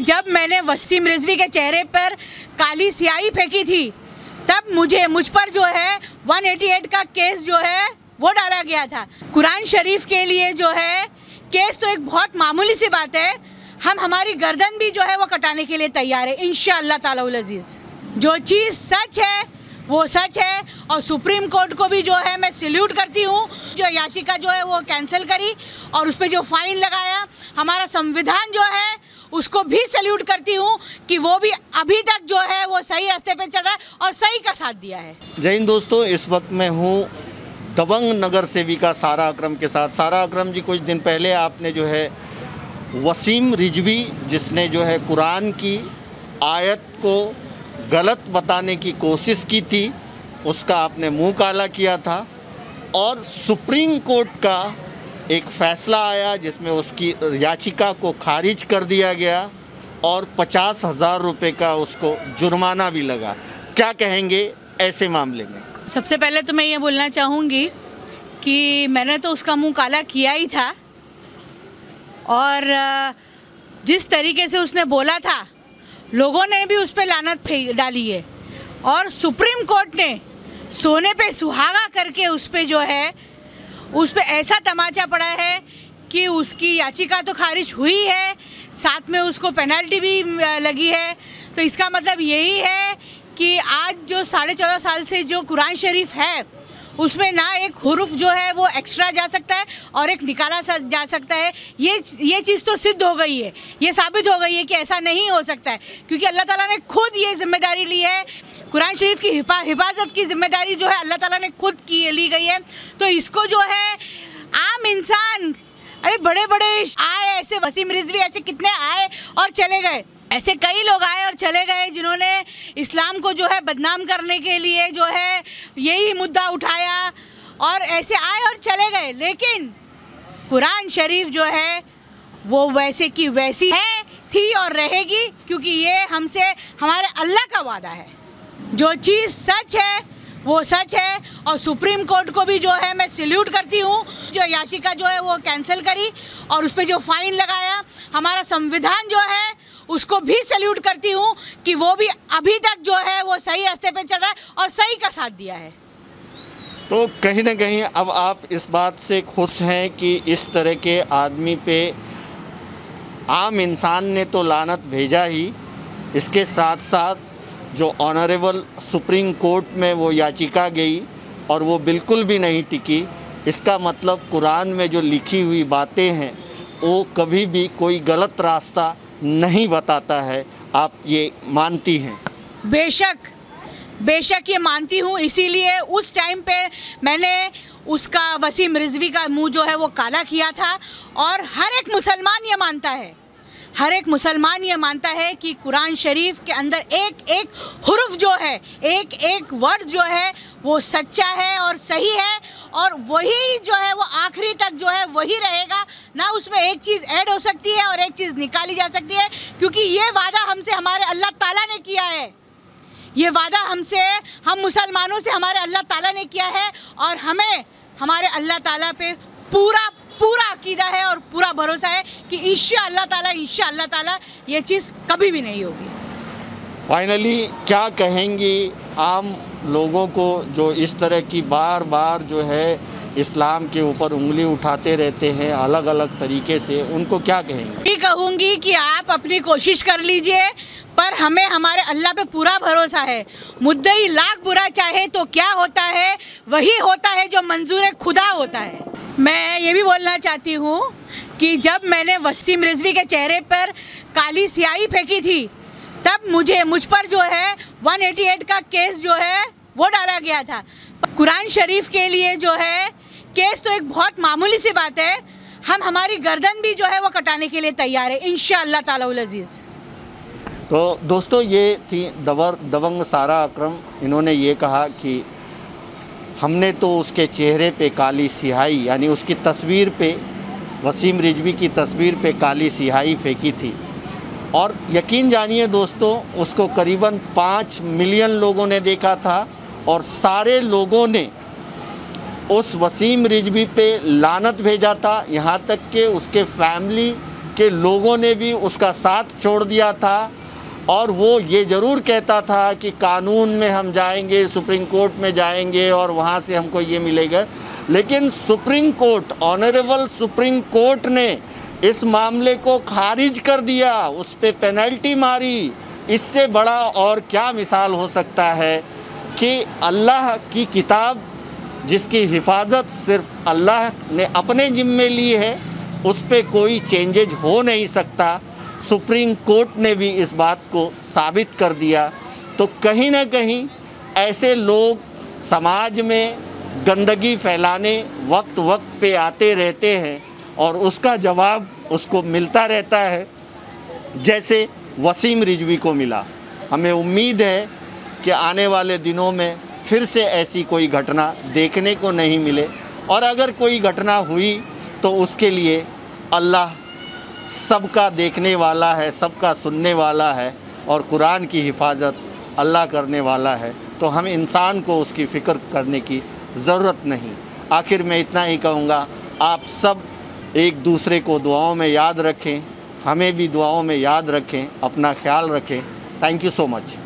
जब मैंने वसीम रिजवी के चेहरे पर काली स्याही फेंकी थी तब मुझ पर जो है 188 का केस जो है वो डाला गया था। कुरान शरीफ के लिए जो है केस तो एक बहुत मामूली सी बात है, हम हमारी गर्दन भी जो है वो कटाने के लिए तैयार है इंशाअल्लाह ताला उल अजीज़। जो चीज़ सच है वो सच है और सुप्रीम कोर्ट को भी जो है मैं सैल्यूट करती हूँ, जो याचिका जो है वो कैंसिल करी और उस पर जो फाइन लगाया, हमारा संविधान जो है उसको भी सैल्यूट करती हूँ कि वो भी अभी तक जो है वो सही रास्ते पे चल रहा है और सही का साथ दिया है। जय हिंद दोस्तों, इस वक्त मैं हूँ दबंग नगर सेविका सारा अकरम के साथ। सारा अकरम जी, कुछ दिन पहले आपने जो है वसीम रिजवी, जिसने जो है कुरान की आयत को गलत बताने की कोशिश की थी, उसका आपने मुंह काला किया था और सुप्रीम कोर्ट का एक फ़ैसला आया जिसमें उसकी याचिका को खारिज कर दिया गया और 50,000 रुपये का उसको जुर्माना भी लगा। क्या कहेंगे ऐसे मामले में? सबसे पहले तो मैं ये बोलना चाहूँगी कि मैंने तो उसका मुंह काला किया ही था और जिस तरीके से उसने बोला था लोगों ने भी उस पर लानत डाली है और सुप्रीम कोर्ट ने सोने पे सुहागा करके उस पर जो है उस पर ऐसा तमाचा पड़ा है कि उसकी याचिका तो खारिज हुई है, साथ में उसको पेनल्टी भी लगी है। तो इसका मतलब यही है कि आज जो 14.5 साल से जो कुरान शरीफ है उसमें ना एक हुरूफ जो है वो एक्स्ट्रा जा सकता है और एक निकाला जा सकता है। ये चीज़ तो सिद्ध हो गई है, ये साबित हो गई है कि ऐसा नहीं हो सकता है, क्योंकि अल्लाह ताला ने खुद ये जिम्मेदारी ली है। कुरान शरीफ की हिफाजत की जिम्मेदारी जो है अल्लाह ताला ने खुद ली गई है। तो इसको जो है आम इंसान, अरे बड़े बड़े आए ऐसे, वसीम रिजवी ऐसे कितने आए और चले गए, ऐसे कई लोग आए और चले गए जिन्होंने इस्लाम को जो है बदनाम करने के लिए जो है यही मुद्दा उठाया और ऐसे आए और चले गए। लेकिन कुरान शरीफ जो है वो वैसे की वैसी है, थी और रहेगी, क्योंकि ये हमसे हमारे अल्लाह का वादा है। जो चीज़ सच है वो सच है और सुप्रीम कोर्ट को भी जो है मैं सैल्यूट करती हूँ, जो याचिका जो है वो कैंसिल करी और उस पर जो फाइन लगाया, हमारा संविधान जो है उसको भी सैल्यूट करती हूँ कि वो भी अभी तक जो है वो सही रास्ते पे चल रहा है और सही का साथ दिया है। तो कहीं ना कहीं अब आप इस बात से खुश हैं कि इस तरह के आदमी पे आम इंसान ने तो लानत भेजा ही, इसके साथ साथ जो ऑनरेबल सुप्रीम कोर्ट में वो याचिका गई और वो बिल्कुल भी नहीं टिकी। इसका मतलब कुरान में जो लिखी हुई बातें हैं वो कभी भी कोई गलत रास्ता नहीं बताता है। आप ये मानती हैं? बेशक ये मानती हूँ, इसीलिए उस टाइम पे मैंने उसका वसीम रिजवी का मुंह जो है वो काला किया था। और हर एक मुसलमान ये मानता है, हर एक मुसलमान ये मानता है कि कुरान शरीफ के अंदर एक एक हुर्फ जो है, एक एक वर्ड जो है वो सच्चा है और सही है और वही जो है वो आखिरी तक जो है वही रहेगा। ना उसमें एक चीज़ ऐड हो सकती है और एक चीज़ निकाली जा सकती है, क्योंकि ये वादा हमसे हमारे अल्लाह ताला ने किया है। ये वादा हम मुसलमानों से हमारे अल्लाह ताला ने किया है और हमें हमारे अल्लाह ताला पे पूरा अकीदा है और पूरा भरोसा है कि इंशाअल्लाह ताला ये चीज़ कभी भी नहीं होगी। फाइनली क्या कहेंगी आम लोगों को जो इस तरह की बार बार जो है इस्लाम के ऊपर उंगली उठाते रहते हैं अलग अलग तरीके से, उनको क्या कहेंगे? ये कहूँगी कि आप अपनी कोशिश कर लीजिए, पर हमें हमारे अल्लाह पे पूरा भरोसा है। मुद्दई लाख बुरा चाहे तो क्या होता है, वही होता है जो मंजूर खुदा होता है। मैं ये भी बोलना चाहती हूँ कि जब मैंने वसीम रिजवी के चेहरे पर काली स्याही फेंकी थी तब मुझ पर जो है 188 का केस जो है वो डाला गया था। कुरान शरीफ के लिए जो है केस तो एक बहुत मामूली सी बात है, हम हमारी गर्दन भी जो है वो कटाने के लिए तैयार है इंशाअल्लाह ताला उल अजीज़। तो दोस्तों, ये थी दबंग सारा अकरम। इन्होंने ये कहा कि हमने तो उसके चेहरे पे काली स्याही, यानी उसकी तस्वीर पे, वसीम रिजवी की तस्वीर पे काली स्याही फेंकी थी और यकीन जानिए दोस्तों, उसको करीबन 5 मिलियन लोगों ने देखा था और सारे लोगों ने उस वसीम रिजवी पे लानत भेजा था। यहाँ तक कि उसके फैमिली कि लोगों ने भी उसका साथ छोड़ दिया था और वो ये ज़रूर कहता था कि कानून में हम जाएंगे, सुप्रीम कोर्ट में जाएंगे और वहाँ से हमको ये मिलेगा। लेकिन supreme court, honourable supreme court ने इस मामले को खारिज कर दिया, उस पे पेनल्टी मारी। इससे बड़ा और क्या मिसाल हो सकता है कि अल्लाह की किताब जिसकी हिफाजत सिर्फ अल्लाह ने अपने ज़िम्मे ली है, उस पे कोई चेंजेज हो नहीं सकता। सुप्रीम कोर्ट ने भी इस बात को साबित कर दिया। तो कहीं ना कहीं ऐसे लोग समाज में गंदगी फैलाने वक्त वक्त पे आते रहते हैं और उसका जवाब उसको मिलता रहता है, जैसे वसीम रिजवी को मिला। हमें उम्मीद है कि आने वाले दिनों में फिर से ऐसी कोई घटना देखने को नहीं मिले, और अगर कोई घटना हुई तो उसके लिए अल्लाह सबका देखने वाला है, सबका सुनने वाला है और कुरान की हिफाजत अल्लाह करने वाला है। तो हम इंसान को उसकी फ़िक्र करने की ज़रूरत नहीं। आखिर मैं इतना ही कहूँगा, आप सब एक दूसरे को दुआओं में याद रखें, हमें भी दुआओं में याद रखें, अपना ख्याल रखें। Thank you so much.